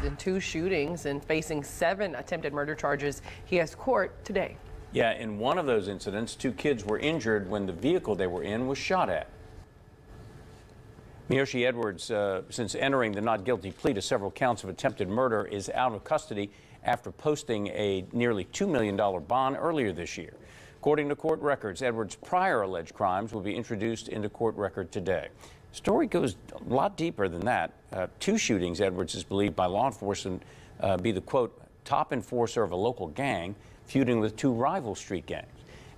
involved in 2 shootings and facing 7 attempted murder charges. He has court today. Yeah, in one of those incidents, 2 kids were injured when the vehicle they were in was shot at. Mieyoshi Edwards, since entering the not guilty plea to several counts of attempted murder, is out of custody after posting a nearly $2 million bond earlier this year. According to court records, Edwards' prior alleged crimes will be introduced into court record today. The story goes a lot deeper than that. 2 shootings, Edwards is believed by law enforcement be the, quote, top enforcer of a local gang, feuding with 2 rival street gangs.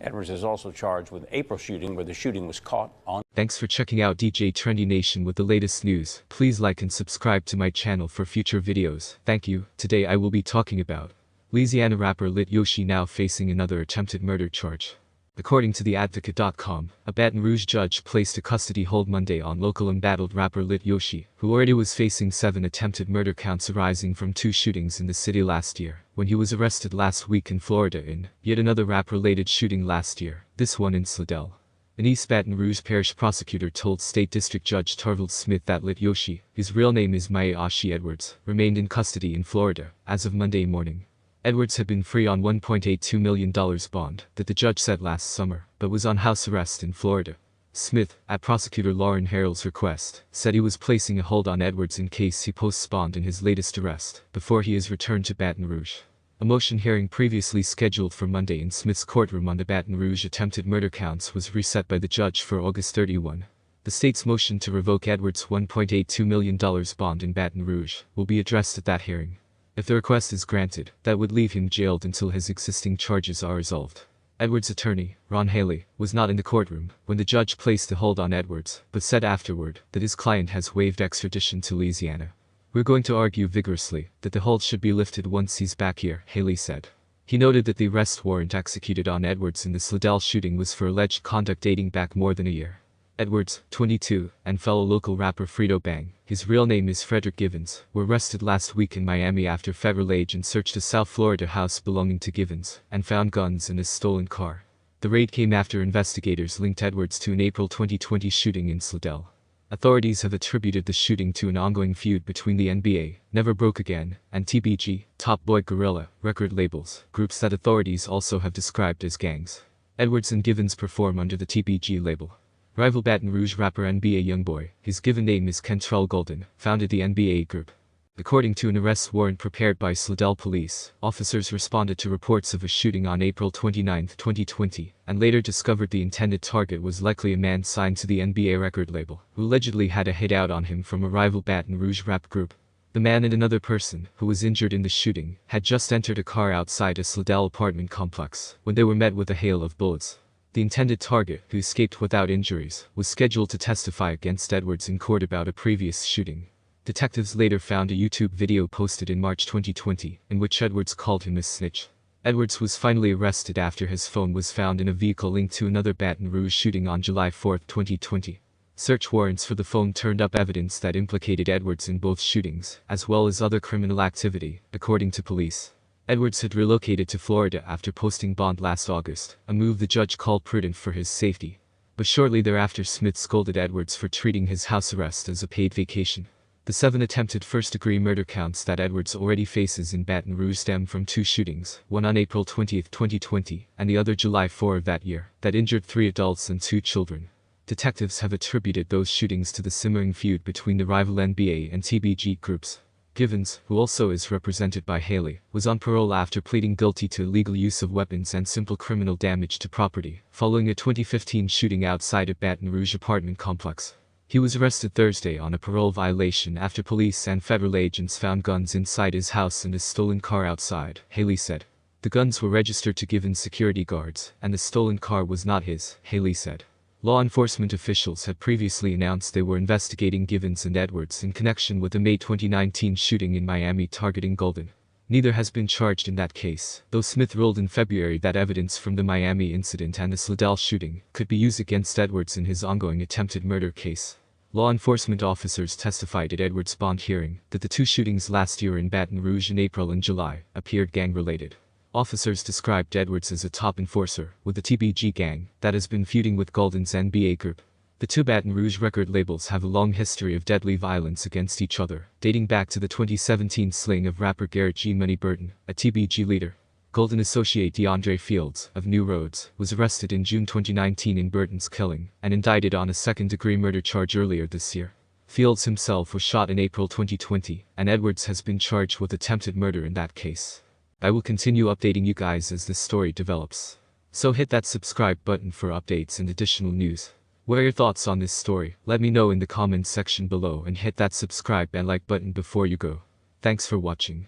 Edwards is also charged with April shooting, where the shooting was caught on. Thanks for checking out DJ Trendie Nation with the latest news. Please like and subscribe to my channel for future videos. Thank you. Today I will be talking about Louisiana rapper Lit Yoshi now facing another attempted murder charge. According to theadvocate.com, a Baton Rouge judge placed a custody hold Monday on local embattled rapper Lit Yoshi, who already was facing 7 attempted murder counts arising from 2 shootings in the city last year, when he was arrested last week in Florida in yet another rap-related shooting last year, this one in Slidell. An East Baton Rouge Parish prosecutor told State District Judge Tarvald Smith that Lit Yoshi, whose real name is Mieyoshi Edwards, remained in custody in Florida as of Monday morning. Edwards had been free on $1.82 million bond that the judge set last summer, but was on house arrest in Florida. Smith, at prosecutor Lauren Harrell's request, said he was placing a hold on Edwards in case he posts bond in his latest arrest, before he is returned to Baton Rouge. A motion hearing previously scheduled for Monday in Smith's courtroom on the Baton Rouge attempted murder counts was reset by the judge for August 31. The state's motion to revoke Edwards' $1.82 million bond in Baton Rouge will be addressed at that hearing. If the request is granted, that would leave him jailed until his existing charges are resolved. Edwards' attorney, Ron Haley, was not in the courtroom when the judge placed the hold on Edwards, but said afterward that his client has waived extradition to Louisiana. "We're going to argue vigorously that the hold should be lifted once he's back here," Haley said. He noted that the arrest warrant executed on Edwards in the Slidell shooting was for alleged conduct dating back more than a year. Edwards, 22, and fellow local rapper Fredo Bang, his real name is Frederick Givens, were arrested last week in Miami after federal agents searched a South Florida house belonging to Givens and found guns in his stolen car. The raid came after investigators linked Edwards to an April 2020 shooting in Slidell. Authorities have attributed the shooting to an ongoing feud between the NBA, Never Broke Again, and TBG, Top Boy Gorilla, record labels, groups that authorities also have described as gangs. Edwards and Givens perform under the TBG label. Rival Baton Rouge rapper NBA Youngboy, his given name is Kentrell Golden, founded the NBA group. According to an arrest warrant prepared by Slidell police, officers responded to reports of a shooting on April 29, 2020, and later discovered the intended target was likely a man signed to the NBA record label, who allegedly had a hit out on him from a rival Baton Rouge rap group. The man and another person, who was injured in the shooting, had just entered a car outside a Slidell apartment complex, when they were met with a hail of bullets. The intended target, who escaped without injuries, was scheduled to testify against Edwards in court about a previous shooting. Detectives later found a YouTube video posted in March 2020, in which Edwards called him a snitch. Edwards was finally arrested after his phone was found in a vehicle linked to another Baton Rouge shooting on July 4, 2020. Search warrants for the phone turned up evidence that implicated Edwards in both shootings, as well as other criminal activity, according to police. Edwards had relocated to Florida after posting bond last August, a move the judge called prudent for his safety. But shortly thereafter Smith scolded Edwards for treating his house arrest as a paid vacation. The 7 attempted first-degree murder counts that Edwards already faces in Baton Rouge stem from 2 shootings, one on April 20, 2020, and the other July 4 of that year, that injured 3 adults and 2 children. Detectives have attributed those shootings to the simmering feud between the rival NBA and TBG groups. Givens, who also is represented by Haley, was on parole after pleading guilty to illegal use of weapons and simple criminal damage to property, following a 2015 shooting outside a Baton Rouge apartment complex. He was arrested Thursday on a parole violation after police and federal agents found guns inside his house and his stolen car outside, Haley said. The guns were registered to Givens' security guards, and the stolen car was not his, Haley said. Law enforcement officials had previously announced they were investigating Givens and Edwards in connection with the May 2019 shooting in Miami targeting Golden. Neither has been charged in that case, though Smith ruled in February that evidence from the Miami incident and the Slidell shooting could be used against Edwards in his ongoing attempted murder case. Law enforcement officers testified at Edwards' bond hearing that the 2 shootings last year in Baton Rouge in April and July appeared gang-related. Officers described Edwards as a top enforcer with the TBG gang that has been feuding with Golden's NBA group. The two Baton Rouge record labels have a long history of deadly violence against each other, dating back to the 2017 slaying of rapper Garrett G. Money Burton, a TBG leader. Golden associate DeAndre Fields, of New Roads, was arrested in June 2019 in Burton's killing, and indicted on a second-degree murder charge earlier this year. Fields himself was shot in April 2020, and Edwards has been charged with attempted murder in that case. I will continue updating you guys as this story develops. So hit that subscribe button for updates and additional news. What are your thoughts on this story? Let me know in the comments section below, and hit that subscribe and like button before you go. Thanks for watching.